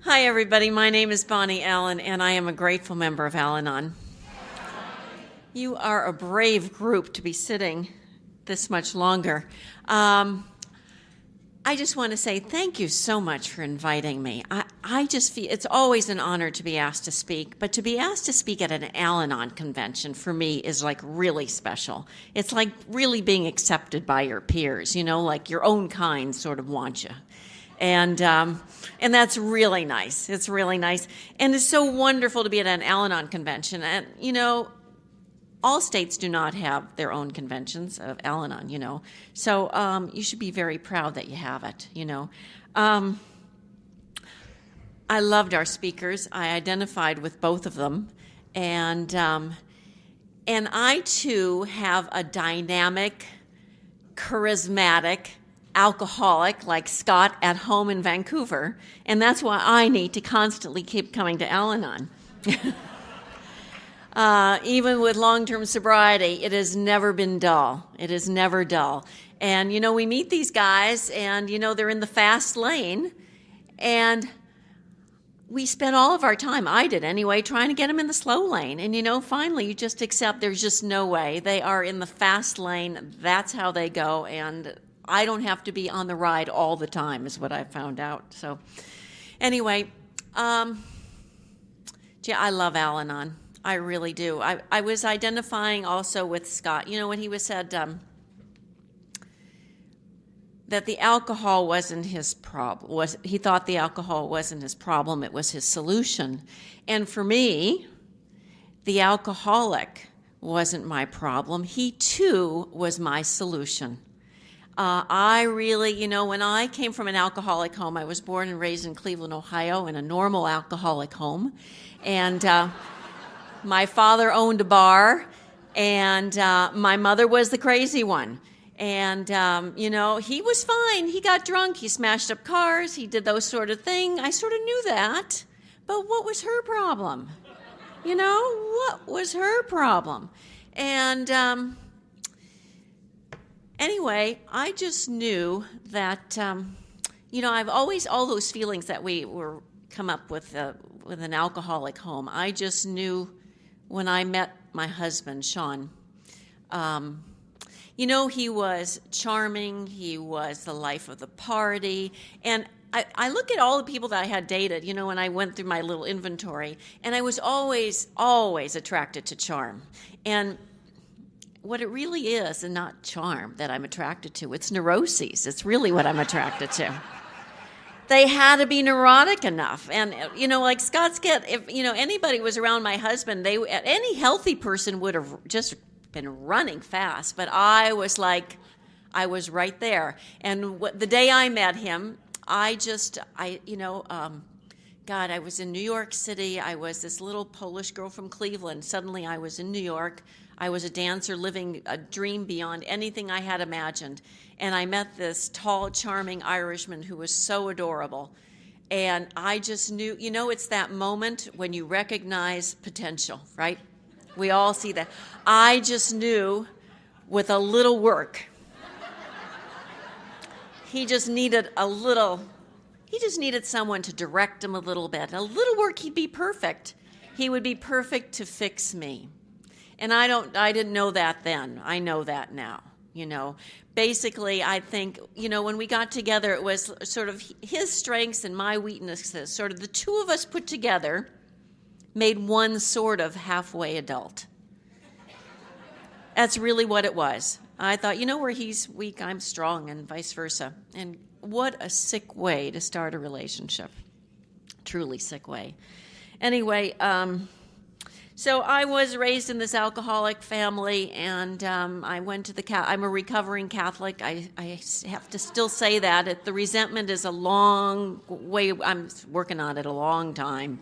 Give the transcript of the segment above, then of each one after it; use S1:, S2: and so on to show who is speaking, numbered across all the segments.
S1: Hi, everybody. My name is Bonnie Allen, and I am a grateful member of Al-Anon. You are a brave group to be sitting this much longer. I just want to say thank you so much for inviting me. I just feel it's always an honor to be asked to speak, but to be asked to speak at an Al-Anon convention for me is like really special. It's like really being accepted by your peers, you know, like your own kind sort of want you. And that's really nice. It's really nice. And it's so wonderful to be at an Al-Anon convention. And, you know, all states do not have their own conventions of Al-Anon, you know. So you should be very proud that you have it, you know. I loved our speakers. I identified with both of them. And I, too, have a dynamic, charismatic, alcoholic like Scott at home in Vancouver, and that's why I need to constantly keep coming to Al-Anon. Even with long-term sobriety, it has never been dull. It is never dull. And, you know, we meet these guys, and, you know, they're in the fast lane, and we spent all of our time, I did anyway, trying to get them in the slow lane. And, you know, finally, you just accept there's just no way. They are in the fast lane. That's how they go, and I don't have to be on the ride all the time is what I found out. So anyway, I love Al-Anon. I really do. I was identifying also with Scott. You know, when he was said that the alcohol wasn't his problem. He thought the alcohol wasn't his problem. It was his solution. And for me, the alcoholic wasn't my problem. He, too, was my solution. I really, you know, when I came from an alcoholic home, I was born and raised in Cleveland, Ohio, in a normal alcoholic home. And my father owned a bar, and my mother was the crazy one. And, you know, he was fine. He got drunk. He smashed up cars. He did those sort of things. I sort of knew that. But what was her problem? You know, what was her problem? And anyway, I just knew that, you know, I've always, all those feelings that we were come up with an alcoholic home, I just knew when I met my husband, Sean. You know, he was charming, he was the life of the party, and I look at all the people that I had dated, you know, when I went through my little inventory, and I was always, always attracted to charm. And what it really is, and not charm that I'm attracted to, it's neuroses. It's really what I'm attracted to. They had to be neurotic enough. And, you know, like Scott's if, you know, anybody was around my husband, any healthy person would have just been running fast. But I was like, I was right there. And the day I met him, I was in New York City. I was this little Polish girl from Cleveland. Suddenly I was in New York. I was a dancer living a dream beyond anything I had imagined. And I met this tall, charming Irishman who was so adorable. And I just knew, you know, it's that moment when you recognize potential, right? We all see that. I just knew with a little work, he just needed someone to direct him a little bit. A little work, he'd be perfect. He would be perfect to fix me. And I didn't know that then. I know that now, you know. Basically, I think, you know, when we got together, it was sort of his strengths and my weaknesses. Sort of the two of us put together made one sort of halfway adult. That's really what it was. I thought, you know, where he's weak, I'm strong, and vice versa. And what a sick way to start a relationship. Truly sick way. Anyway, so I was raised in this alcoholic family, and I went to I'm a recovering Catholic. I have to still say that. The resentment is a long way. I'm working on it a long time,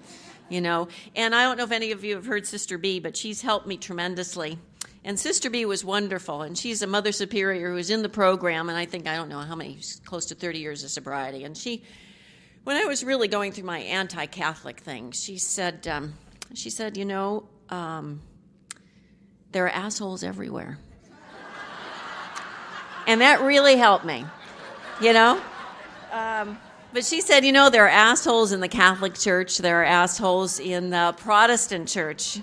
S1: you know. And I don't know if any of you have heard Sister B, but she's helped me tremendously. And Sister B was wonderful, and she's a Mother Superior who was in the program, and I don't know how many, close to 30 years of sobriety. And when I was really going through my anti-Catholic thing, she said, you know, there are assholes everywhere. And that really helped me, you know. But she said, you know, there are assholes in the Catholic Church. There are assholes in the Protestant Church.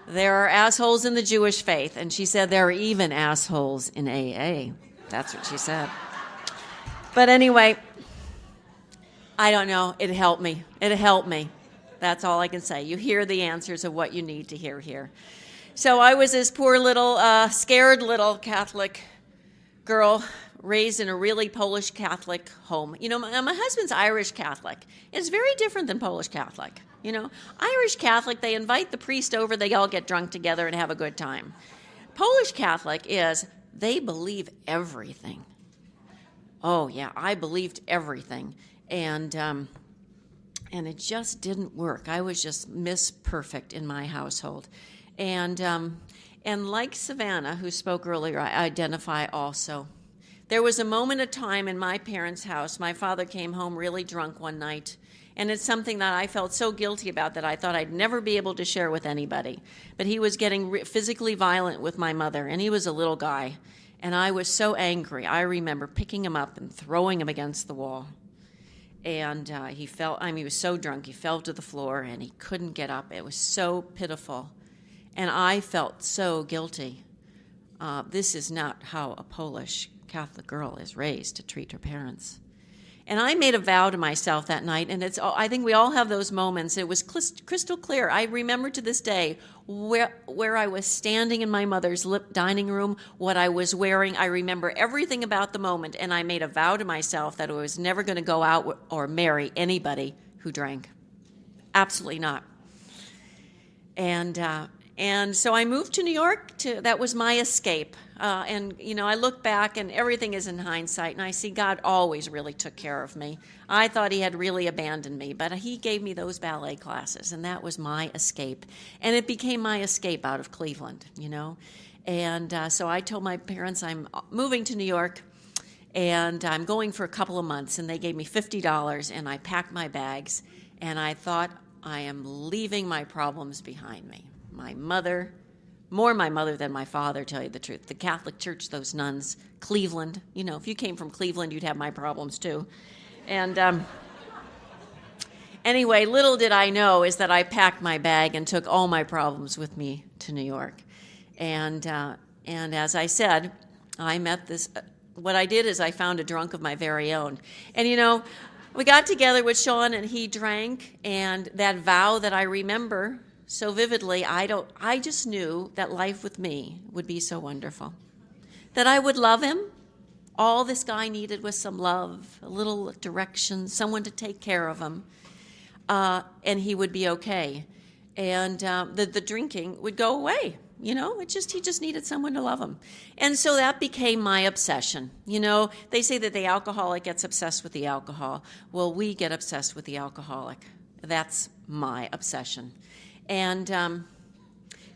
S1: There are assholes in the Jewish faith. And she said there are even assholes in AA. That's what she said. But anyway, I don't know. It helped me. It helped me. That's all I can say. You hear the answers of what you need to hear here. So I was this poor little, scared little Catholic girl raised in a really Polish Catholic home. You know, my husband's Irish Catholic. It's very different than Polish Catholic. You know, Irish Catholic, they invite the priest over, they all get drunk together and have a good time. Polish Catholic is, they believe everything. Oh, yeah, I believed everything. And it just didn't work. I was just Miss Perfect in my household. And like Savannah, who spoke earlier, I identify also. There was a moment of time in my parents' house. My father came home really drunk one night, and it's something that I felt so guilty about that I thought I'd never be able to share with anybody. But he was getting physically violent with my mother, and he was a little guy, and I was so angry. I remember picking him up and throwing him against the wall. And he was so drunk, he fell to the floor, and he couldn't get up. It was so pitiful. And I felt so guilty. This is not how a Polish Catholic girl is raised to treat her parents. And I made a vow to myself that night, and I think we all have those moments. It was crystal clear. I remember to this day where I was standing in my mother's dining room, what I was wearing. I remember everything about the moment, and I made a vow to myself that I was never going to go out or marry anybody who drank. Absolutely not. And so I moved to New York. That was my escape. And, you know, I look back, and everything is in hindsight, and I see God always really took care of me. I thought he had really abandoned me, but he gave me those ballet classes, and that was my escape. And it became my escape out of Cleveland, you know. And so I told my parents I'm moving to New York, and I'm going for a couple of months, and they gave me $50, and I packed my bags, and I thought, I am leaving my problems behind me. My mother, more my mother than my father, tell you the truth. The Catholic Church, those nuns, Cleveland. You know, if you came from Cleveland, you'd have my problems too. And anyway, little did I know is that I packed my bag and took all my problems with me to New York. And as I said, I met this. What I did is I found a drunk of my very own. And you know, we got together with Sean, and he drank. And that vow that I remember so vividly, I just knew that life with me would be so wonderful. That I would love him. All this guy needed was some love, a little direction, someone to take care of him, and he would be okay. And the drinking would go away. You know, he just needed someone to love him. And so that became my obsession. You know, they say that the alcoholic gets obsessed with the alcohol. Well, we get obsessed with the alcoholic. That's my obsession. And,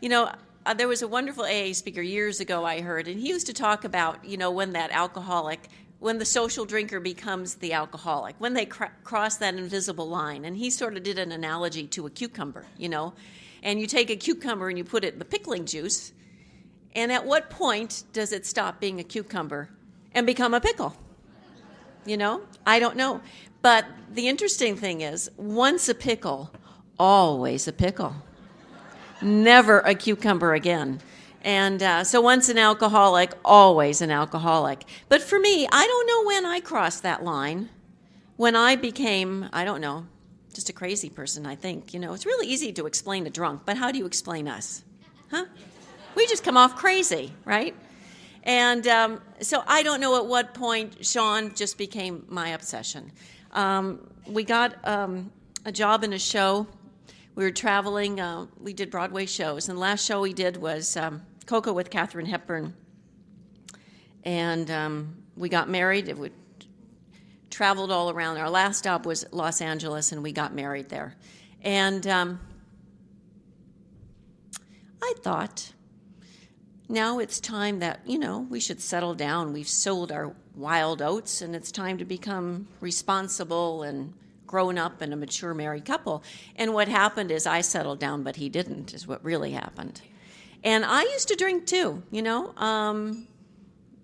S1: you know, there was a wonderful AA speaker years ago I heard, and he used to talk about, you know, when the social drinker becomes the alcoholic, when they cross that invisible line. And he sort of did an analogy to a cucumber, you know. And you take a cucumber and you put it in the pickling juice, and at what point does it stop being a cucumber and become a pickle? You know? I don't know. But the interesting thing is, once a pickle, always a pickle. Never a cucumber again. And so once an alcoholic, always an alcoholic. But for me, I don't know when I crossed that line. When I became, I don't know, just a crazy person, I think. You know, it's really easy to explain a drunk, but how do you explain us? Huh? We just come off crazy, right? And so I don't know at what point Sean just became my obsession. We got a job in a show. We were traveling. We did Broadway shows. And the last show we did was Coco with Katharine Hepburn. And we got married. We traveled all around. Our last stop was Los Angeles, and we got married there. And I thought, now it's time that, you know, we should settle down. We've sold our wild oats, and it's time to become responsible and grown up and a mature married couple. And what happened is I settled down, but he didn't, is what really happened. And I used to drink too, you know.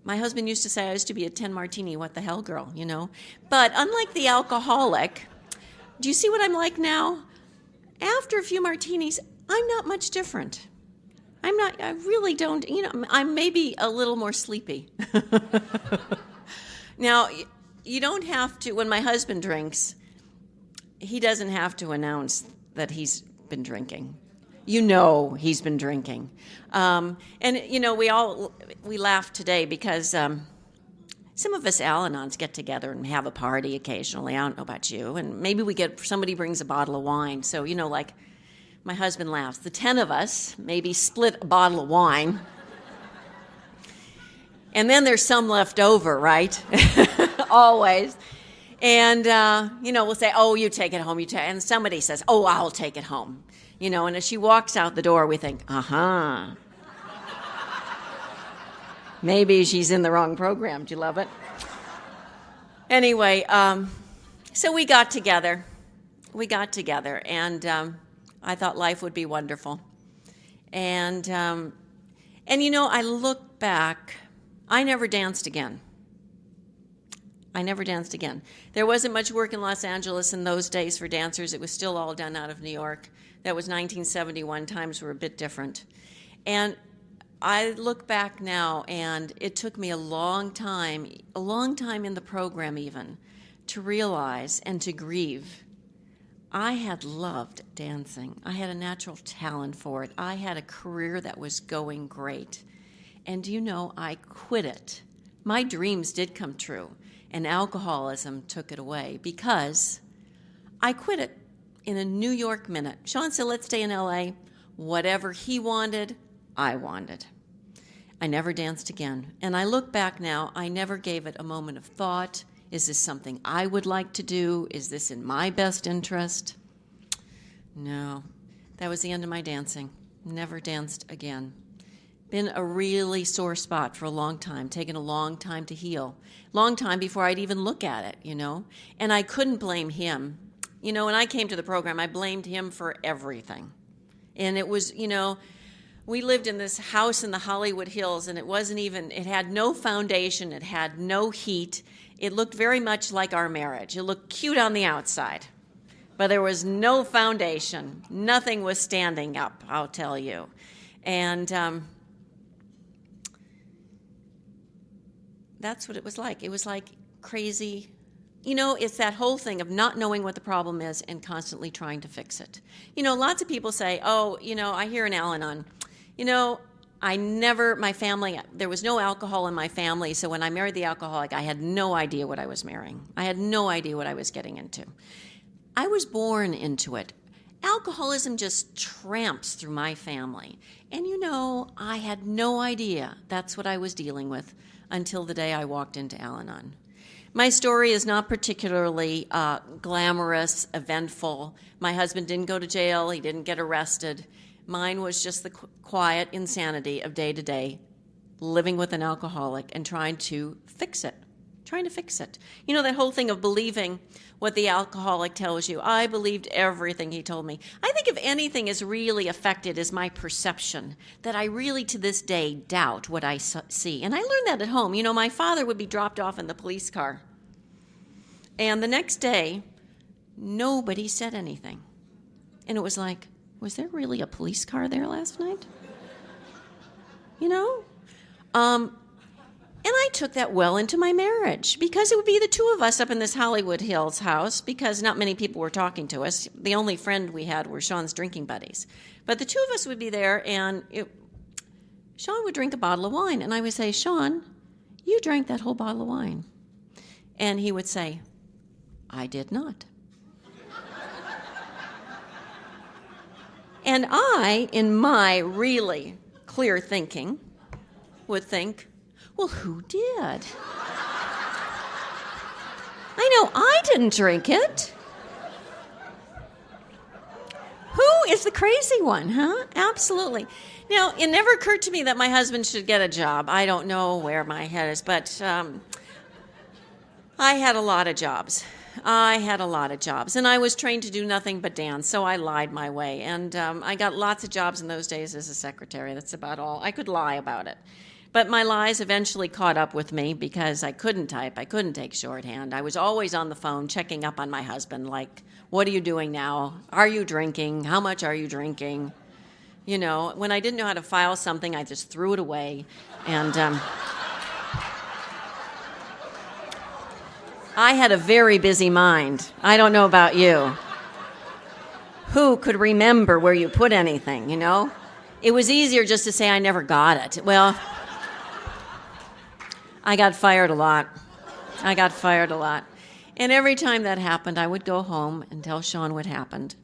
S1: My husband used to say I used to be a 10 martini, what the hell girl, you know. But unlike the alcoholic, do you see what I'm like now? After a few martinis, I'm not much different. I really don't, you know, I'm maybe a little more sleepy. Now, you don't have to, when my husband drinks, he doesn't have to announce that he's been drinking. You know he's been drinking. And, you know, we laughed today because some of us Al-Anons get together and have a party occasionally. I don't know about you. And maybe somebody brings a bottle of wine. So, you know, like my husband laughs. The 10 of us maybe split a bottle of wine. And then there's some left over, right? Always. And, you know, we'll say, oh, you take it home. And somebody says, oh, I'll take it home. You know, and as she walks out the door, we think, uh-huh. Maybe she's in the wrong program. Do you love it? Anyway, so we got together. And I thought life would be wonderful. And you know, I look back, I never danced again. There wasn't much work in Los Angeles in those days for dancers. It was still all done out of New York. That was 1971. Times were a bit different. And I look back now, and it took me a long time in the program even, to realize and to grieve. I had loved dancing. I had a natural talent for it. I had a career that was going great. And you know, I quit it. My dreams did come true, and alcoholism took it away because I quit it in a New York minute. Sean said, let's stay in LA. Whatever he wanted, I wanted. I never danced again. And I look back now, I never gave it a moment of thought. Is this something I would like to do? Is this in my best interest? No. That was the end of my dancing. Never danced again. Been a really sore spot for a long time, taken a long time to heal. Long time before I'd even look at it, you know. And I couldn't blame him. You know, when I came to the program, I blamed him for everything. And it was, you know, we lived in this house in the Hollywood Hills, and it had no foundation, it had no heat. It looked very much like our marriage. It looked cute on the outside, but there was no foundation. Nothing was standing up, I'll tell you. And that's what it was like. It was like crazy. You know, it's that whole thing of not knowing what the problem is and constantly trying to fix it. You know, lots of people say, oh, you know, I hear an Al-Anon. You know, my family, there was no alcohol in my family, so when I married the alcoholic, I had no idea what I was marrying. I had no idea what I was getting into. I was born into it. Alcoholism just tramps through my family. And you know, I had no idea that's what I was dealing with until the day I walked into Al-Anon. My story is not particularly glamorous, eventful. My husband didn't go to jail. He didn't get arrested. Mine was just the quiet insanity of day to day, living with an alcoholic and trying to fix it. You know, that whole thing of believing what the alcoholic tells you. I believed everything he told me. I think if anything is really affected is my perception, that I really to this day doubt what I see. And I learned that at home. You know, my father would be dropped off in the police car. And the next day, nobody said anything. And it was like, was there really a police car there last night? You know? And I took that well into my marriage because it would be the two of us up in this Hollywood Hills house because not many people were talking to us. The only friend we had were Sean's drinking buddies. But the two of us would be there, and Sean would drink a bottle of wine. And I would say, Sean, you drank that whole bottle of wine. And he would say, I did not. And I, in my really clear thinking, would think, well, who did? I know I didn't drink it. Who is the crazy one, huh? Absolutely. Now, it never occurred to me that my husband should get a job. I don't know where my head is, but I had a lot of jobs. And I was trained to do nothing but dance, so I lied my way. And I got lots of jobs in those days as a secretary. That's about all. I could lie about it. But my lies eventually caught up with me because I couldn't type. I couldn't take shorthand. I was always on the phone checking up on my husband, like, what are you doing now? Are you drinking? How much are you drinking? You know, when I didn't know how to file something, I just threw it away. And I had a very busy mind. I don't know about you. Who could remember where you put anything, you know? It was easier just to say I never got it. Well, I got fired a lot. And every time that happened, I would go home and tell Sean what happened.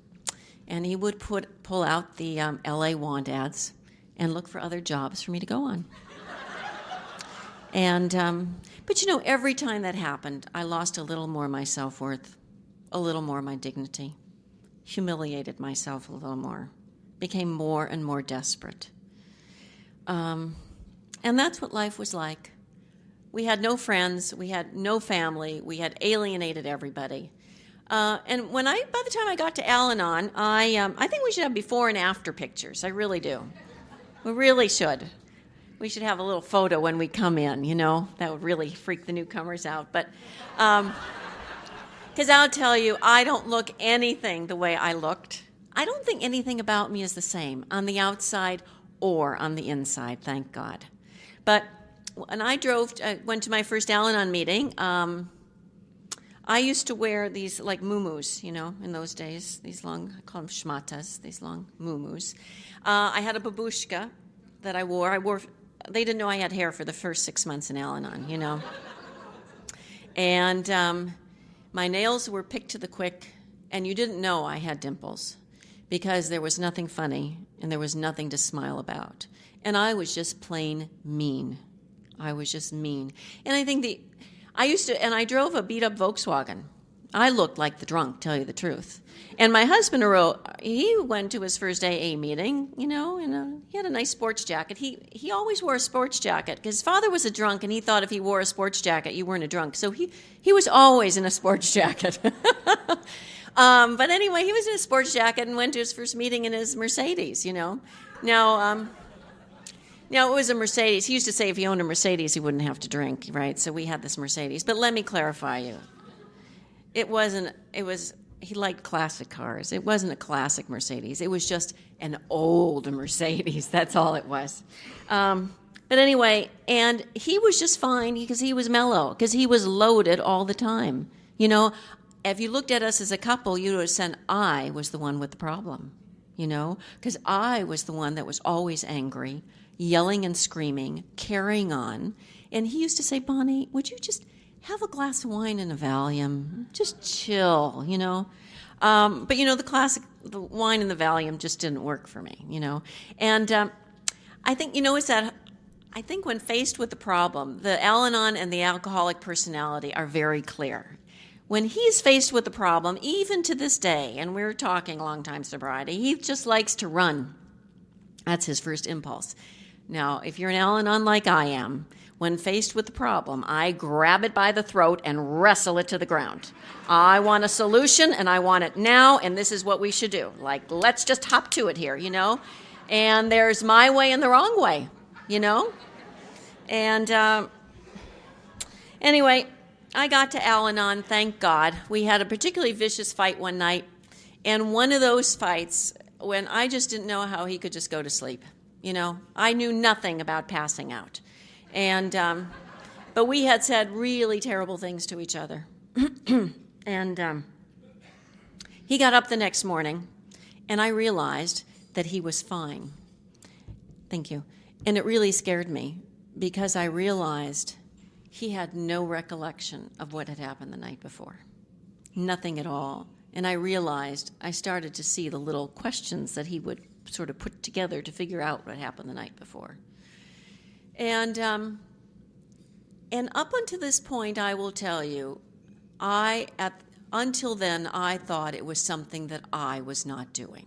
S1: And he would pull out the LA want ads and look for other jobs for me to go on. And, but you know, every time that happened, I lost a little more of my self-worth, a little more of my dignity, humiliated myself a little more, became more and more desperate. And that's what life was like. We had no friends, we had no family, we had alienated everybody. And by the time I got to Al-Anon, I think we should have before and after pictures. I really do. We really should. We should have a little photo when we come in, you know. That would really freak the newcomers out. But, because I'll tell you, I don't look anything the way I looked. I don't think anything about me is the same on the outside or on the inside, thank God. But when I went to my first Al-Anon meeting, I used to wear these like muumuus, you know, in those days, these long, I call them shmatas, these long muumuus. I had a babushka that I wore. They didn't know I had hair for the first 6 months in Al-Anon, you know. And my nails were picked to the quick, and you didn't know I had dimples because there was nothing funny and there was nothing to smile about. And I was just plain mean. I was just mean. And I think I drove a beat-up Volkswagen. I looked like the drunk, tell you the truth. And my husband, he went to his first AA meeting, you know, and he had a nice sports jacket. He always wore a sports jacket because his father was a drunk, and he thought if he wore a sports jacket, you weren't a drunk. So he was always in a sports jacket. But anyway, he was in a sports jacket and went to his first meeting in his Mercedes, you know. Now, it was a Mercedes. He used to say if he owned a Mercedes, he wouldn't have to drink, right? So we had this Mercedes. But let me clarify you. He liked classic cars. It wasn't a classic Mercedes. It was just an old Mercedes. That's all it was. But anyway, and he was just fine because he was mellow, because he was loaded all the time. You know, if you looked at us as a couple, you would have said I was the one with the problem, you know, because I was the one that was always angry, yelling and screaming, carrying on. And he used to say, Bonnie, would you just have a glass of wine and a Valium? Just chill, you know. But, you know, the wine and the Valium just didn't work for me, you know. And I think, you know, I think when faced with the problem, the Al-Anon and the alcoholic personality are very clear. When he's faced with the problem, even to this day, and we're talking long time sobriety, he just likes to run. That's his first impulse. Now, if you're an Al-Anon like I am, when faced with the problem, I grab it by the throat and wrestle it to the ground. I want a solution, and I want it now, and this is what we should do. Like, let's just hop to it here, you know? And there's my way and the wrong way, you know? And anyway, I got to Al-Anon, thank God. We had a particularly vicious fight one night, and one of those fights, when I just didn't know how he could just go to sleep, you know? I knew nothing about passing out. And, but we had said really terrible things to each other. And he got up the next morning, and I realized that he was fine. Thank you. And it really scared me because I realized he had no recollection of what had happened the night before. Nothing at all. And I started to see the little questions that he would sort of put together to figure out what happened the night before. And up until this point, I will tell you, until then, I thought it was something that I was not doing.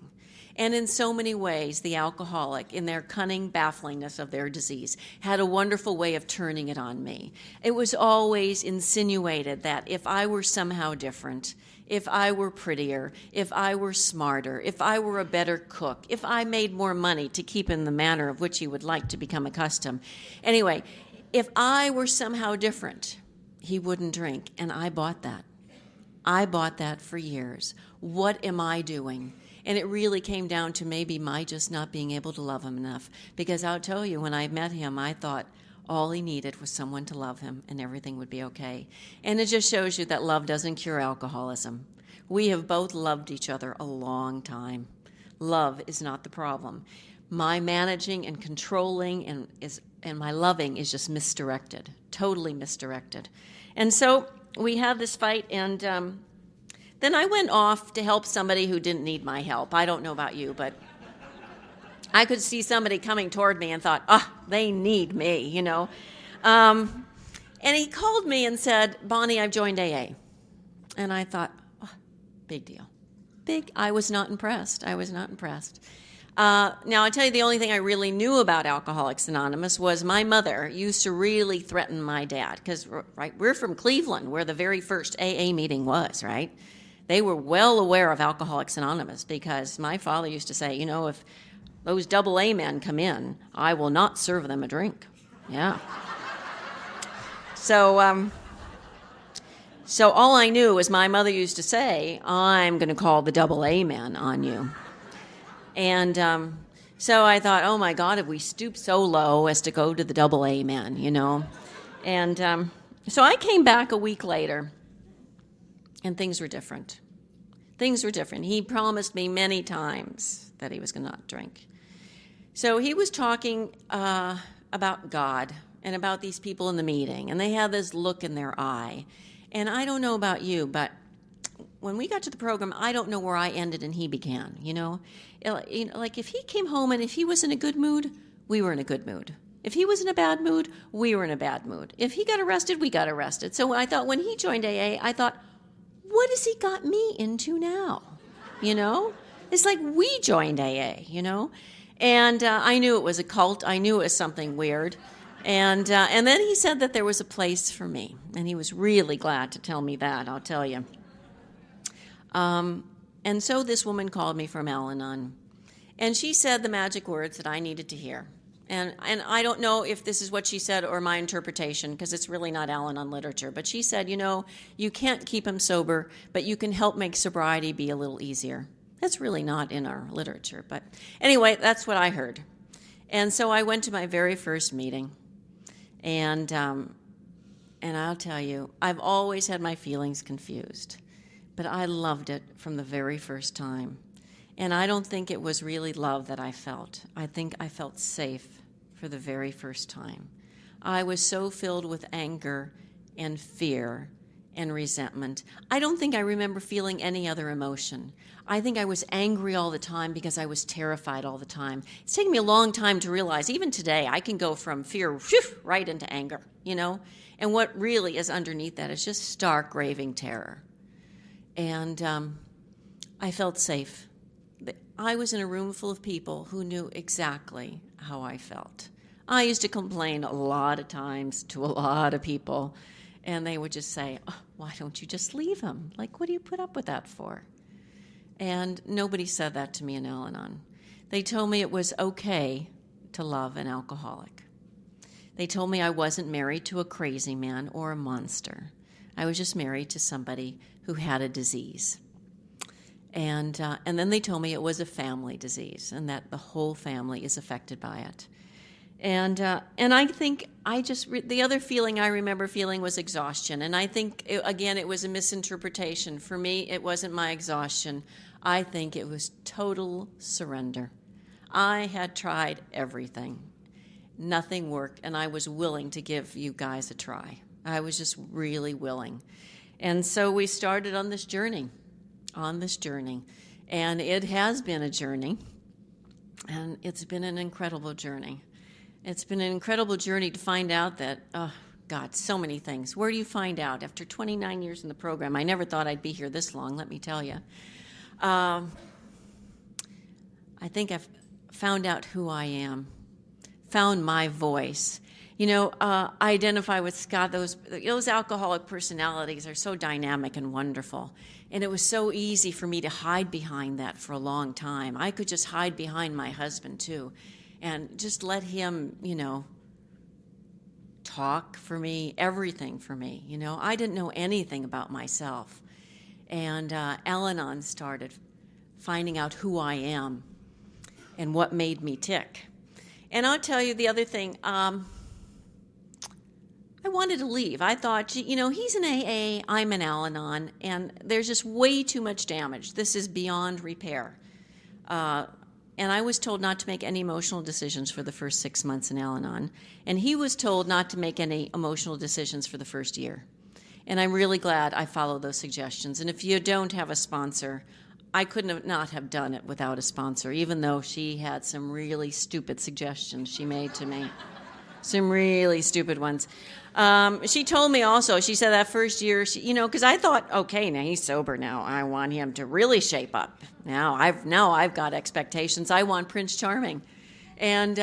S1: And in so many ways, the alcoholic, in their cunning bafflingness of their disease, had a wonderful way of turning it on me. It was always insinuated that if I were somehow different, if I were prettier, if I were smarter, if I were a better cook, if I made more money to keep in the manner of which he would like to become accustomed. Anyway, if I were somehow different, he wouldn't drink, and I bought that. I bought that for years. What am I doing? And it really came down to maybe my just not being able to love him enough. Because I'll tell you, when I met him, I thought all he needed was someone to love him and everything would be okay. And it just shows you that love doesn't cure alcoholism. We have both loved each other a long time. Love is not the problem. My managing and controlling and my loving is just misdirected, totally misdirected. And so we had this fight, and then I went off to help somebody who didn't need my help. I don't know about you, but I could see somebody coming toward me and thought, they need me, you know. And he called me and said, Bonnie, I've joined AA. And I thought, big deal. I was not impressed. Now, I'll tell you, the only thing I really knew about Alcoholics Anonymous was my mother used to really threaten my dad, because we're from Cleveland, where the very first AA meeting was, right? They were well aware of Alcoholics Anonymous, because my father used to say, if those AA men come in, I will not serve them a drink. Yeah. So all I knew was my mother used to say, I'm going to call the AA men on you. And so I thought, oh my God, have we stooped so low as to go to the AA men, And so I came back a week later, and things were different. He promised me many times that he was going to not drink. So he was talking about God and about these people in the meeting, and they had this look in their eye. And I don't know about you, but when we got to the program, I don't know where I ended and he began, Like if he came home and if he was in a good mood, we were in a good mood. If he was in a bad mood, we were in a bad mood. If he got arrested, we got arrested. So I thought when he joined AA, I thought, what has he got me into now? It's like we joined AA, And I knew it was a cult. I knew it was something weird. And then he said that there was a place for me. And he was really glad to tell me that, I'll tell you. And so this woman called me from Al-Anon, and she said the magic words that I needed to hear. And I don't know if this is what she said or my interpretation, because it's really not Al-Anon literature, but she said, you can't keep him sober, but you can help make sobriety be a little easier. That's really not in our literature, but anyway, that's what I heard. And so I went to my very first meeting, and I'll tell you, I've always had my feelings confused. But I loved it from the very first time. And I don't think it was really love that I felt. I think I felt safe for the very first time. I was so filled with anger and fear and resentment. I don't think I remember feeling any other emotion. I think I was angry all the time because I was terrified all the time. It's taken me a long time to realize, even today, I can go from fear right into anger, And what really is underneath that is just stark, raving terror. And I felt safe. I was in a room full of people who knew exactly how I felt. I used to complain a lot of times to a lot of people, and they would just say, why don't you just leave him? Like, what do you put up with that for? And nobody said that to me in Al-Anon. They told me it was okay to love an alcoholic. They told me I wasn't married to a crazy man or a monster. I was just married to somebody who had a disease. And then they told me it was a family disease and that the whole family is affected by it. And I think the other feeling I remember feeling was exhaustion. And I think, it was a misinterpretation. For me, it wasn't my exhaustion. I think it was total surrender. I had tried everything. Nothing worked, and I was willing to give you guys a try. I was just really willing. And so we started on this journey. And it has been a journey, and it's been an incredible journey. It's been an incredible journey to find out that, God, so many things. Where do you find out? After 29 years in the program, I never thought I'd be here this long, let me tell you. I think I've found out who I am, found my voice. I identify with Scott. Those alcoholic personalities are so dynamic and wonderful. And it was so easy for me to hide behind that for a long time. I could just hide behind my husband, too, and just let him, talk for me, everything for me. I didn't know anything about myself. And Al-Anon started finding out who I am and what made me tick. And I'll tell you the other thing. I wanted to leave. I thought, he's an AA, I'm an Al-Anon, and there's just way too much damage. This is beyond repair. And I was told not to make any emotional decisions for the first 6 months in Al-Anon. And he was told not to make any emotional decisions for the first year. And I'm really glad I followed those suggestions. And if you don't have a sponsor, I couldn't not have done it without a sponsor, even though she had some really stupid suggestions she made to me. Some really stupid ones. She told me also, she said that first year, because I thought, okay, now he's sober now. I want him to really shape up. Now I've got expectations. I want Prince Charming. And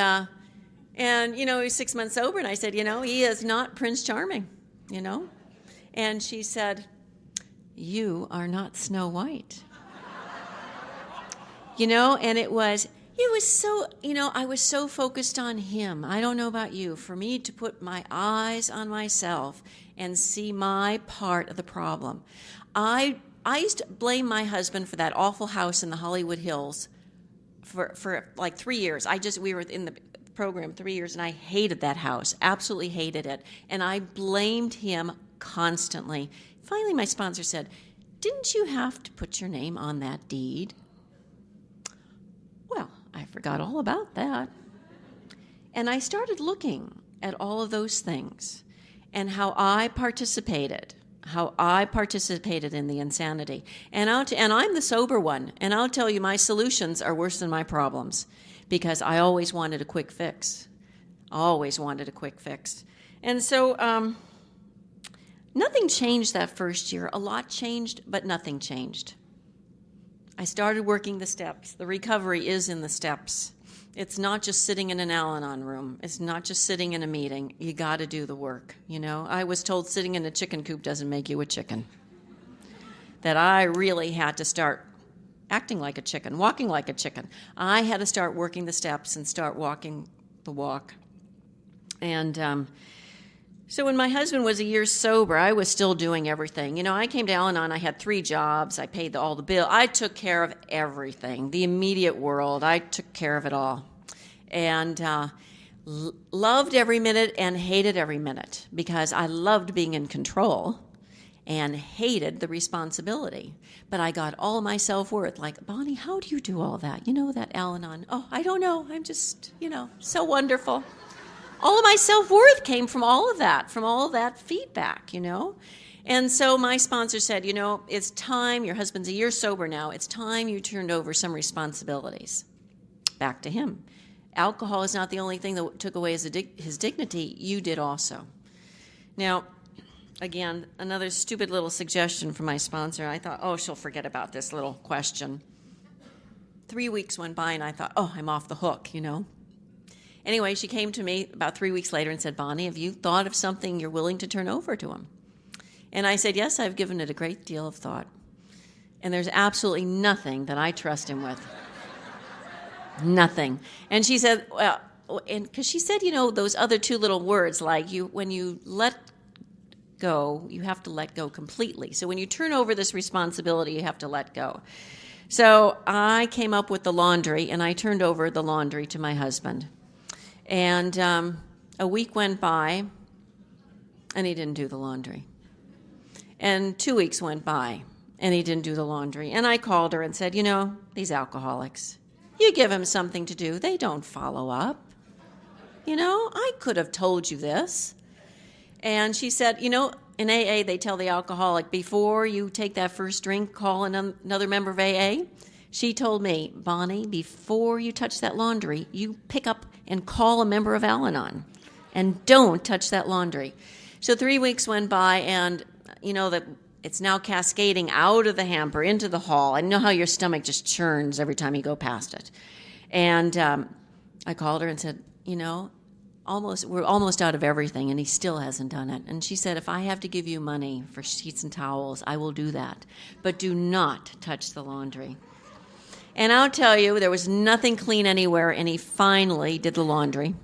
S1: he's 6 months sober, and I said, he is not Prince Charming, And she said, you are not Snow White. And it was so, I was so focused on him. I don't know about you. For me to put my eyes on myself and see my part of the problem. I used to blame my husband for that awful house in the Hollywood Hills for like 3 years. We were in the program 3 years, and I hated that house, absolutely hated it. And I blamed him constantly. Finally, my sponsor said, didn't you have to put your name on that deed? Well, I forgot all about that. And I started looking at all of those things and how I participated in the insanity. And I'm the sober one, and I'll tell you, my solutions are worse than my problems because I always wanted a quick fix. And so nothing changed that first year. A lot changed, but nothing changed. I started working the steps. The recovery is in the steps. It's not just sitting in an Al-Anon room. It's not just sitting in a meeting. You got to do the work, I was told sitting in a chicken coop doesn't make you a chicken. That I really had to start acting like a chicken, walking like a chicken. I had to start working the steps and start walking the walk. And so when my husband was a year sober, I was still doing everything. I came to Al-Anon, I had 3 jobs, I paid all the bills. I took care of everything, the immediate world. I took care of it all. And loved every minute and hated every minute because I loved being in control and hated the responsibility. But I got all my self-worth, like, Bonnie, how do you do all that? That Al-Anon. Oh, I don't know. I'm just, so wonderful. All of my self-worth came from all of that feedback, And so my sponsor said, it's time, your husband's a year sober now, it's time you turned over some responsibilities back to him. Alcohol is not the only thing that took away his dignity, you did also. Now, again, another stupid little suggestion from my sponsor. I thought, oh, she'll forget about this little question. 3 weeks went by, and I thought, oh, I'm off the hook, Anyway, she came to me about 3 weeks later and said, Bonnie, have you thought of something you're willing to turn over to him? And I said, yes, I've given it a great deal of thought. And there's absolutely nothing that I trust him with. Nothing. And she said, well, and because she said, those other 2 little words, like when you let go, you have to let go completely. So when you turn over this responsibility, you have to let go. So I came up with the laundry, and I turned over the laundry to my husband. And a week went by, and he didn't do the laundry. And 2 weeks went by, and he didn't do the laundry. And I called her and said, these alcoholics, you give them something to do, they don't follow up. I could have told you this. And she said, in AA, they tell the alcoholic, before you take that first drink, call another member of AA. She told me, Bonnie, before you touch that laundry, you pick up and call a member of Al-Anon, and don't touch that laundry. So 3 weeks went by, and that it's now cascading out of the hamper into the hall. I know how your stomach just churns every time you go past it. And I called her and said, we're almost out of everything, and he still hasn't done it. And she said, if I have to give you money for sheets and towels, I will do that. But do not touch the laundry. And I'll tell you, there was nothing clean anywhere, and he finally did the laundry.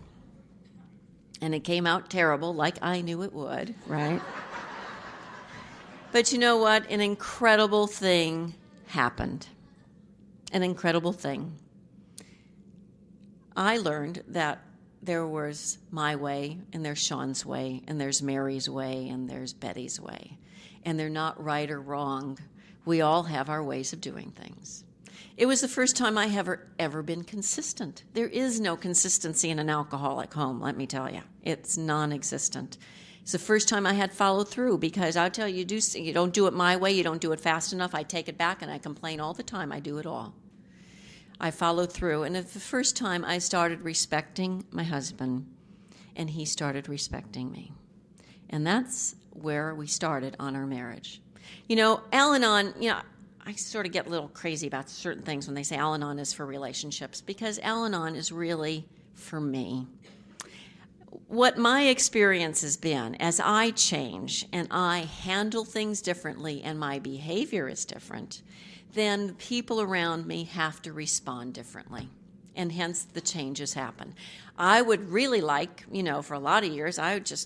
S1: And it came out terrible, like I knew it would, right? But you know what? An incredible thing happened. An incredible thing. I learned that there was my way, and there's Sean's way, and there's Mary's way, and there's Betty's way. And they're not right or wrong. We all have our ways of doing things. It was the first time I have ever been consistent. There is no consistency in an alcoholic home, let me tell you. It's non-existent. It's the first time I had followed through, because I'll tell you, you don't do it my way, you don't do it fast enough, I take it back and I complain all the time. I do it all. I followed through, and it's the first time I started respecting my husband, and he started respecting me. And that's where we started on our marriage. Al-Anon, I sort of get a little crazy about certain things when they say Al-Anon is for relationships, because Al-Anon is really for me. What my experience has been, as I change and I handle things differently and my behavior is different, then the people around me have to respond differently, and hence the changes happen. I would really like, for a lot of years,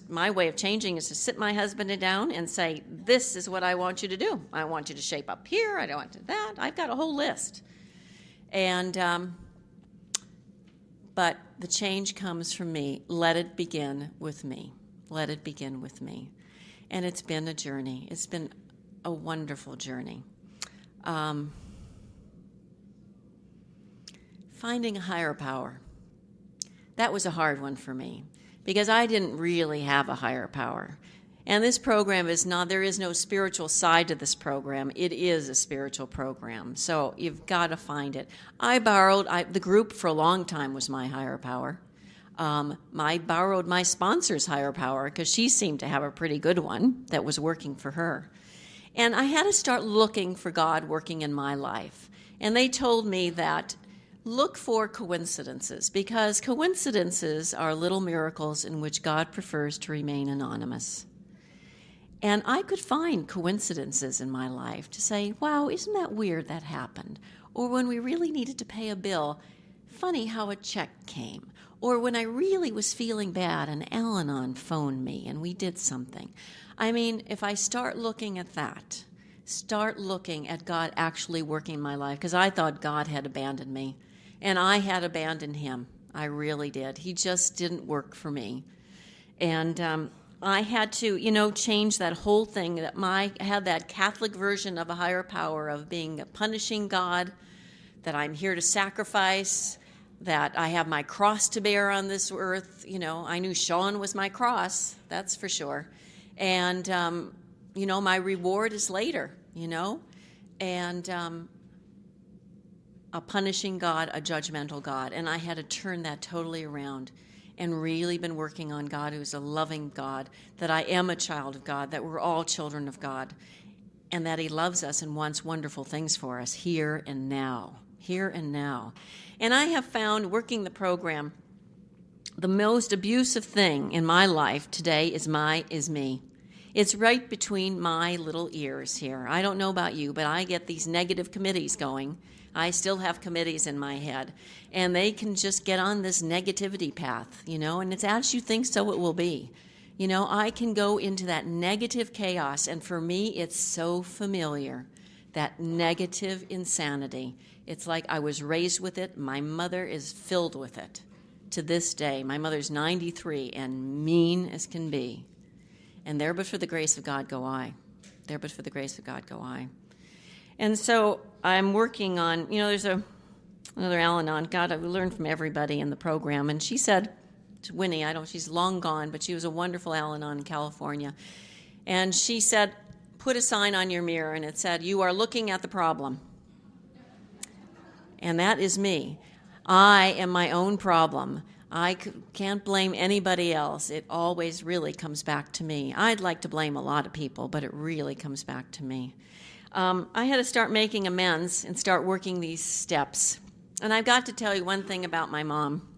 S1: my way of changing is to sit my husband down and say, this is what I want you to do. I want you to shape up here. I don't want to do that. I've got a whole list. And, but the change comes from me. Let it begin with me. Let it begin with me. And it's been a journey. It's been a wonderful journey. Finding a higher power. That was a hard one for me, because I didn't really have a higher power. And this program there is no spiritual side to this program. It is a spiritual program. So you've got to find it. The group for a long time was my higher power. I borrowed my sponsor's higher power, because she seemed to have a pretty good one that was working for her. And I had to start looking for God working in my life. And they told me that look for coincidences, because coincidences are little miracles in which God prefers to remain anonymous. And I could find coincidences in my life to say, wow, isn't that weird that happened? Or when we really needed to pay a bill, funny how a check came. Or when I really was feeling bad, and Al-Anon phoned me and we did something. I mean, if I start looking at that, start looking at God actually working in my life, because I thought God had abandoned me, and I had abandoned him. I really did. He just didn't work for me. And I had to, change that whole thing. I had that Catholic version of a higher power of being a punishing God, that I'm here to sacrifice, that I have my cross to bear on this earth. I knew Sean was my cross, that's for sure. And, my reward is later, and a punishing God, a judgmental God. And I had to turn that totally around and really been working on God, who's a loving God, that I am a child of God, that we're all children of God, and that he loves us and wants wonderful things for us here and now. Here and now. And I have found, working the program, the most abusive thing in my life today is me. It's right between my little ears here. I don't know about you, but I get these negative committees going. I still have committees in my head, and they can just get on this negativity path, and it's as you think, so it will be. I can go into that negative chaos, and for me, it's so familiar, that negative insanity. It's like I was raised with it. My mother is filled with it to this day. My mother's 93 and mean as can be. And there but for the grace of God go I. There but for the grace of God go I. And so I'm working on, there's another Al-Anon. God, I learned from everybody in the program. And she said to Winnie, she's long gone, but she was a wonderful Al-Anon in California. And she said, put a sign on your mirror, and it said, you are looking at the problem. And that is me. I am my own problem. I can't blame anybody else. It always really comes back to me. I'd like to blame a lot of people, but it really comes back to me. I had to start making amends and start working these steps. And I've got to tell you one thing about my mom.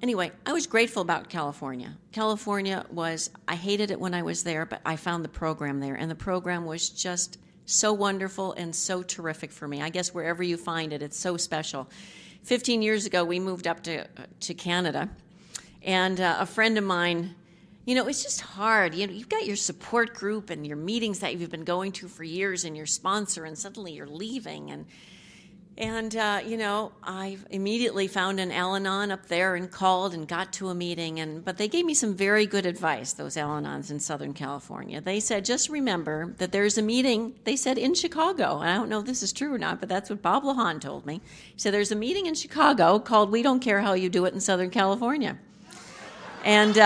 S1: Anyway, I was grateful about California. California was, I hated it when I was there, but I found the program there, and the program was just so wonderful and so terrific for me. I guess wherever you find it, it's so special. 15 years ago, we moved up to Canada, and a friend of mine, it's just hard. You've got your support group and your meetings that you've been going to for years and your sponsor, and suddenly you're leaving. And I immediately found an Al-Anon up there and called and got to a meeting. But they gave me some very good advice, those Al-Anons in Southern California. They said, just remember that there's a meeting, they said, in Chicago. And I don't know if this is true or not, but that's what Bob Lahan told me. He said, there's a meeting in Chicago called We Don't Care How You Do It in Southern California. And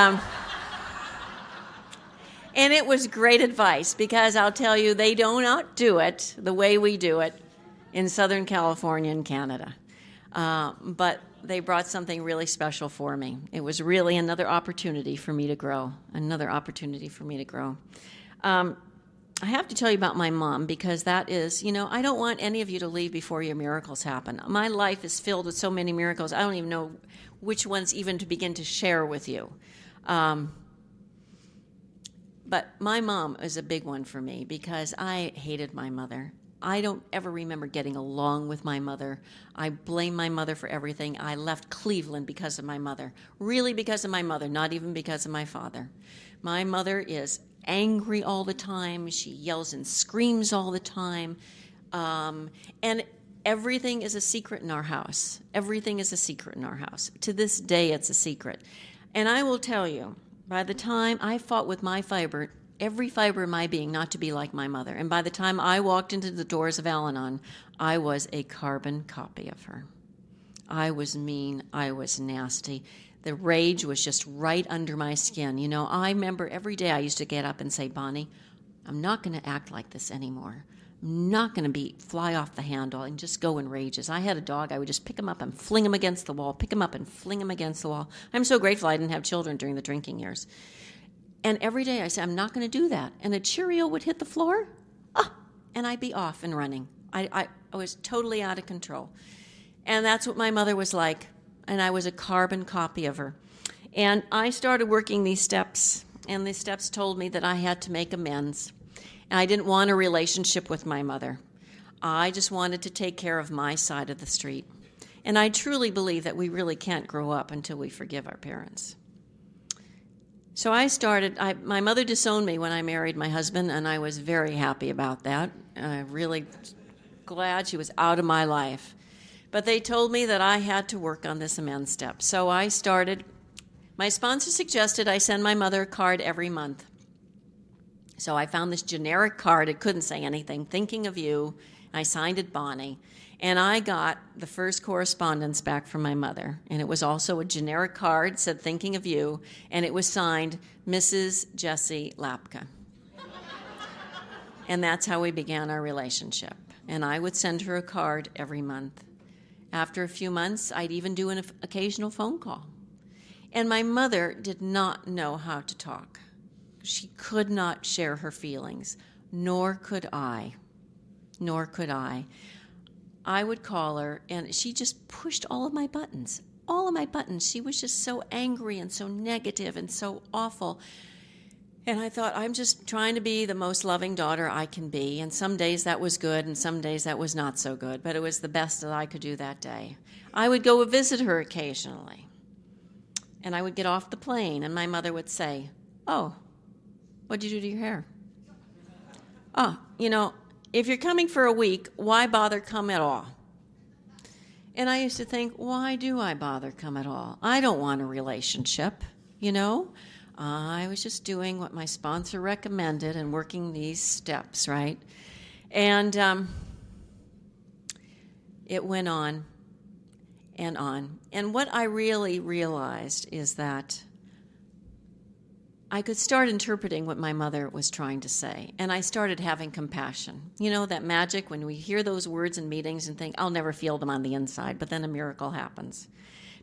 S1: it was great advice, because I'll tell you, they do not do it the way we do it in Southern California and Canada. But they brought something really special for me. It was really another opportunity for me to grow, I have to tell you about my mom, because that is, I don't want any of you to leave before your miracles happen. My life is filled with so many miracles, I don't even know which ones even to begin to share with you. But my mom is a big one for me, because I hated my mother. I don't ever remember getting along with my mother. I blame my mother for everything. I left Cleveland because of my mother. Really because of my mother, not even because of my father. My mother is angry all the time. She yells and screams all the time. And everything is a secret in our house. Everything is a secret in our house. To this day, it's a secret. And I will tell you, by the time I fought with every fiber of my being, not to be like my mother. And by the time I walked into the doors of Al-Anon, I was a carbon copy of her. I was mean. I was nasty. The rage was just right under my skin. I remember every day I used to get up and say, Bonnie, I'm not going to act like this anymore. I'm not going to fly off the handle and just go in rages. I had a dog. I would just pick him up and fling him against the wall, pick him up and fling him against the wall. I'm so grateful I didn't have children during the drinking years. And every day I said, I'm not going to do that. And a Cheerio would hit the floor, and I'd be off and running. I was totally out of control. And that's what my mother was like, and I was a carbon copy of her. And I started working these steps, and the steps told me that I had to make amends. And I didn't want a relationship with my mother. I just wanted to take care of my side of the street. And I truly believe that we really can't grow up until we forgive our parents. So my mother disowned me when I married my husband, and I was very happy about that. Really glad she was out of my life. But they told me that I had to work on this amends step. So I started. My sponsor suggested I send my mother a card every month. So I found this generic card. It couldn't say anything. Thinking of you. I signed it Bonnie. And I got the first correspondence back from my mother. And it was also a generic card, said thinking of you, and it was signed Mrs. Jessie Lapka. And that's how we began our relationship. And I would send her a card every month. After a few months, I'd even do an occasional phone call. And my mother did not know how to talk. She could not share her feelings, nor could I. I would call her, and she just pushed all of my buttons. She was just so angry and so negative and so awful. And I thought, I'm just trying to be the most loving daughter I can be. And some days that was good, and some days that was not so good. But it was the best that I could do that day. I would go visit her occasionally. And I would get off the plane, and my mother would say, oh, what'd you do to your hair? Oh, if you're coming for a week, why bother come at all? And I used to think, why do I bother come at all? I don't want a relationship, I was just doing what my sponsor recommended and working these steps, right? And it went on and on. And what I really realized is that I could start interpreting what my mother was trying to say, and I started having compassion. That magic when we hear those words in meetings and think, I'll never feel them on the inside, but then a miracle happens.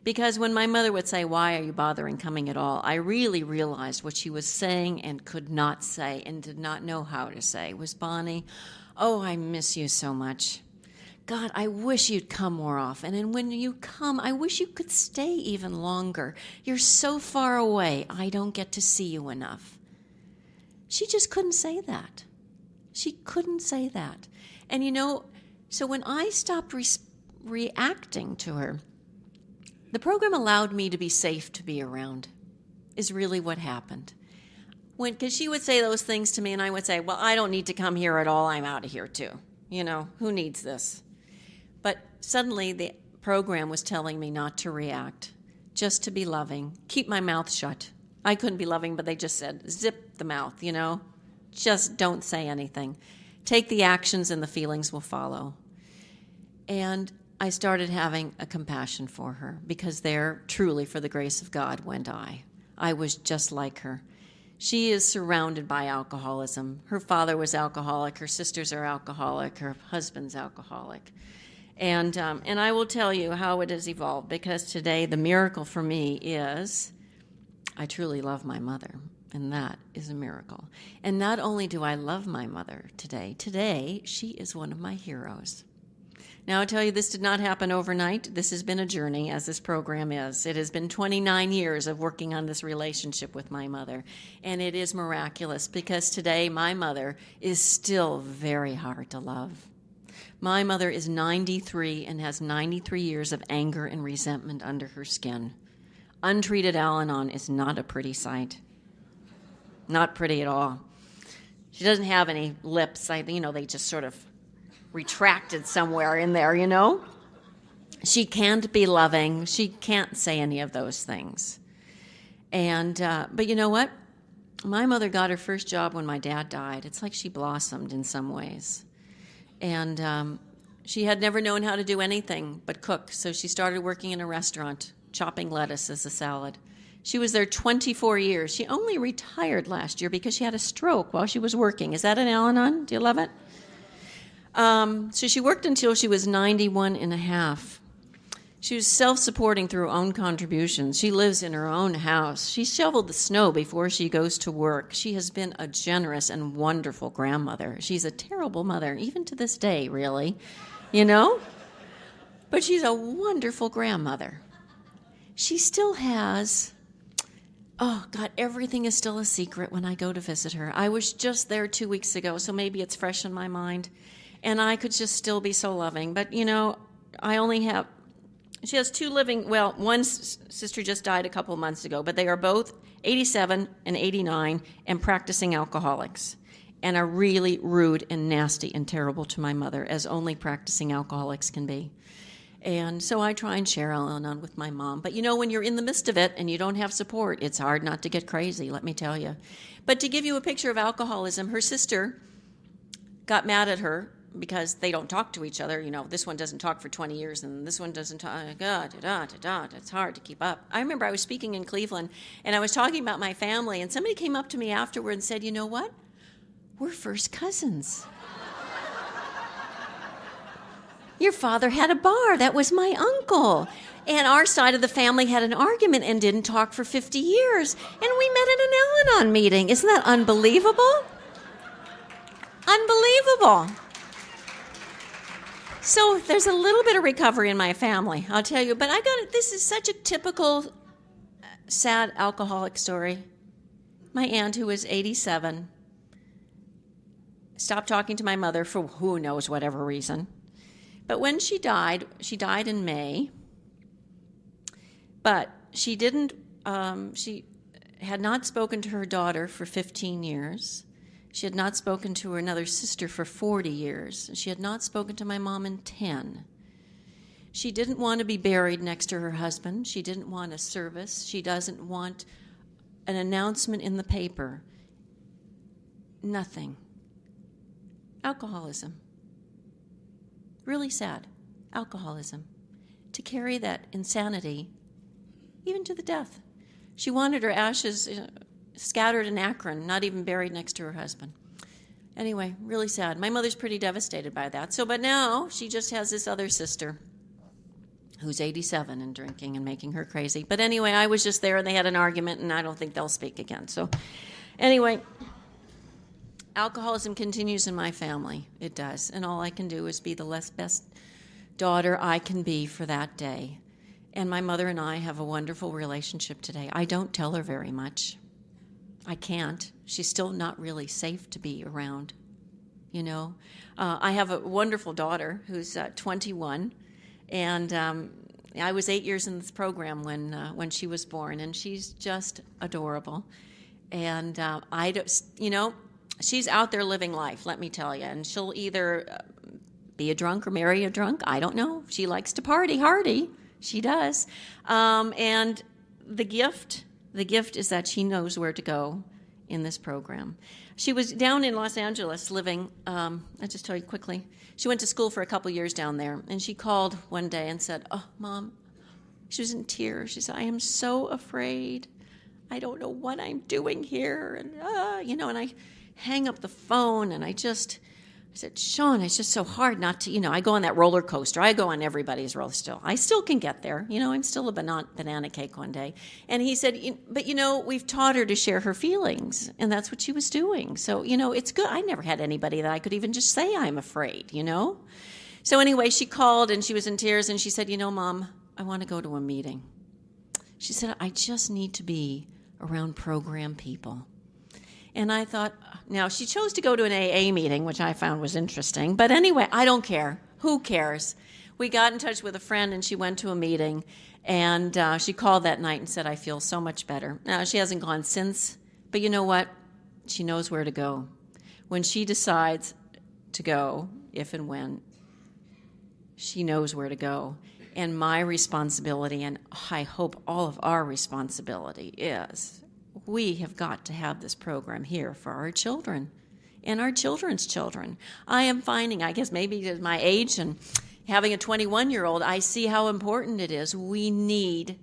S1: Because when my mother would say, why are you bothering coming at all, I really realized what she was saying and could not say and did not know how to say was, Bonnie, oh, I miss you so much. God, I wish you'd come more often. And when you come, I wish you could stay even longer. You're so far away. I don't get to see you enough. She just couldn't say that. She couldn't say that. And so when I stopped reacting to her, the program allowed me to be safe to be around, is really what happened. Because she would say those things to me, and I would say, well, I don't need to come here at all. I'm out of here too. Who needs this? But suddenly the program was telling me not to react, just to be loving, keep my mouth shut. I couldn't be loving, but they just said, zip the mouth, just don't say anything. Take the actions and the feelings will follow. And I started having a compassion for her, because there, truly, for the grace of God, went I. I was just like her. She is surrounded by alcoholism. Her father was alcoholic. Her sisters are alcoholic. Her husband's alcoholic. And I will tell you how it has evolved, because today the miracle for me is I truly love my mother, and that is a miracle. And not only do I love my mother today she is one of my heroes. Now, I'll tell you, this did not happen overnight. This has been a journey, as this program is. It has been 29 years of working on this relationship with my mother, and it is miraculous, because today my mother is still very hard to love. My mother is 93 and has 93 years of anger and resentment under her skin. Untreated Al-Anon is not a pretty sight. Not pretty at all. She doesn't have any lips. They just sort of retracted somewhere in there, She can't be loving. She can't say any of those things. But you know what? My mother got her first job when my dad died. It's like she blossomed in some ways. And she had never known how to do anything but cook, so she started working in a restaurant, chopping lettuce as a salad. She was there 24 years. She only retired last year because she had a stroke while she was working. Is that an Al-Anon? Do you love it? So she worked until she was 91 and a half. She was self-supporting through her own contributions. She lives in her own house. She shoveled the snow before she goes to work. She has been a generous and wonderful grandmother. She's a terrible mother, even to this day, really, But she's a wonderful grandmother. She still has, oh, God, everything is still a secret when I go to visit her. I was just there 2 weeks ago, so maybe it's fresh in my mind. And I could just still be so loving. But, she has two living, one sister just died a couple of months ago, but they are both 87 and 89 and practicing alcoholics, and are really rude and nasty and terrible to my mother, as only practicing alcoholics can be. And so I try and share Al-Anon with my mom. But when you're in the midst of it and you don't have support, it's hard not to get crazy, let me tell you. But to give you a picture of alcoholism, her sister got mad at her because they don't talk to each other. This one doesn't talk for 20 years and this one doesn't talk. It's hard to keep up. I remember I was speaking in Cleveland and I was talking about my family, and somebody came up to me afterward and said, you know what? We're first cousins. Your father had a bar. That was my uncle. And our side of the family had an argument and didn't talk for 50 years. And we met at an Al-Anon meeting. Isn't that unbelievable? Unbelievable. So there's a little bit of recovery in my family, I'll tell you. But this is such a typical sad alcoholic story. My aunt, who was 87, stopped talking to my mother for who knows whatever reason. But when she died in May, but she didn't, she had not spoken to her daughter for 15 years. She had not spoken to her another sister for 40 years. She had not spoken to my mom in 10. She didn't want to be buried next to her husband. She didn't want a service. She doesn't want an announcement in the paper. Nothing. Alcoholism. Really sad. Alcoholism. To carry that insanity even to the death. She wanted her ashes scattered in Akron, not even buried next to her husband. Anyway, really sad. My mother's pretty devastated by that. But now she just has this other sister who's 87 and drinking and making her crazy. But anyway, I was just there and they had an argument, and I don't think they'll speak again. So anyway, alcoholism continues in my family. It does. And all I can do is be the best daughter I can be for that day. And my mother and I have a wonderful relationship today. I don't tell her very much. I can't. She's still not really safe to be around, you know. I have a wonderful daughter who's 21, and I was 8 years in this program when she was born, and she's just adorable. And I don't, you know, she's out there living life, let me tell you, and she'll either be a drunk or marry a drunk. I don't know. She likes to party hardy. She does. And the gift is that she knows where to go in this program. She was down in Los Angeles living, I'll just tell you quickly. She went to school for a couple years down there, and she called one day and said, "Oh, Mom," she was in tears. She said, "I am so afraid. I don't know what I'm doing here." And, you know, and I hang up the phone, and I said, "Sean, it's just so hard not to, you know, I go on that roller coaster. I go on everybody's roller still. I still can get there. You know, I'm still a banana cake one day." And he said, "But, you know, we've taught her to share her feelings." And that's what she was doing. So, you know, it's good. I never had anybody that I could even just say I'm afraid, you know. So anyway, she called, and she was in tears, and she said, "You know, Mom, I want to go to a meeting." She said, "I just need to be around program people." And I thought, now she chose to go to an AA meeting, which I found was interesting. But anyway, I don't care. Who cares? We got in touch with a friend, and she went to a meeting. And she called that night and said, "I feel so much better." Now, she hasn't gone since. But you know what? She knows where to go. When she decides to go, if and when, she knows where to go. And my responsibility, and I hope all of our responsibility, is we have got to have this program here for our children and our children's children. I am finding, I guess maybe at my age and having a 21-year-old, I see how important it is. We need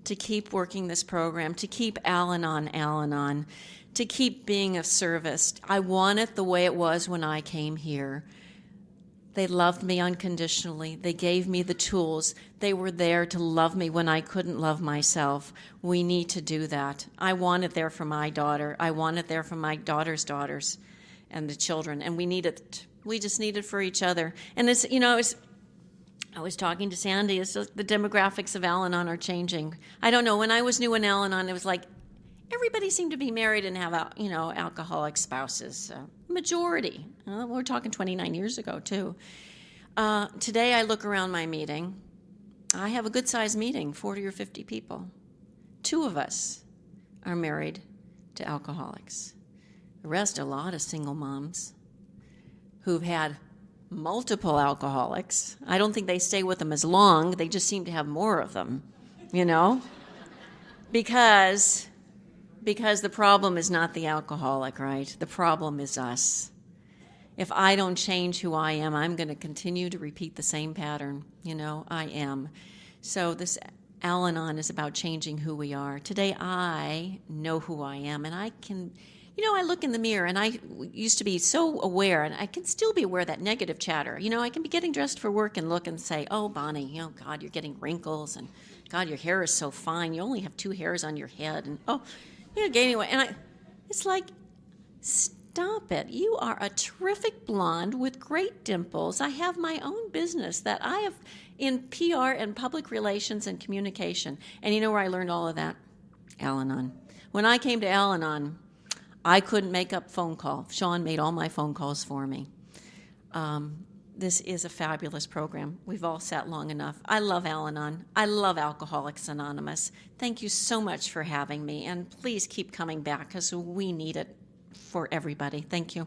S1: to keep working this program, to keep Al-Anon, to keep being of service. I want it the way it was when I came here. They loved me unconditionally. They gave me the tools. They were there to love me when I couldn't love myself. We need to do that. I want it there for my daughter. I want it there for my daughter's daughters and the children. And we need it. We just need it for each other. And it's, you know, I was talking to Sandy. It's just the demographics of Al-Anon are changing. I don't know. When I was new in Al-Anon, it was like everybody seemed to be married and have, you know, alcoholic spouses. Majority. We're talking 29 years ago, too. Today, I look around my meeting. I have a good-sized meeting, 40 or 50 people. 2 of us are married to alcoholics. The rest, a lot of single moms who've had multiple alcoholics. I don't think they stay with them as long. They just seem to have more of them, you know, because the problem is not the alcoholic, right? The problem is us. If I don't change who I am, I'm going to continue to repeat the same pattern. You know, I am. So this Al-Anon is about changing who we are. Today, I know who I am, and I can, you know, I look in the mirror, and I used to be so aware, and I can still be aware of that negative chatter. You know, I can be getting dressed for work and look and say, "Oh, Bonnie, you know, God, you're getting wrinkles, and God, your hair is so fine. You only have 2 hairs on your head, and oh, you're gaining weight." And it's like, stop it. You are a terrific blonde with great dimples. I have my own business that I have in PR and public relations and communication. And you know where I learned all of that? Al-Anon. When I came to Al-Anon, I couldn't make up phone call. Sean made all my phone calls for me. This is a fabulous program. We've all sat long enough. I love Al-Anon. I love Alcoholics Anonymous. Thank you so much for having me, and please keep coming back because we need it for everybody. Thank you.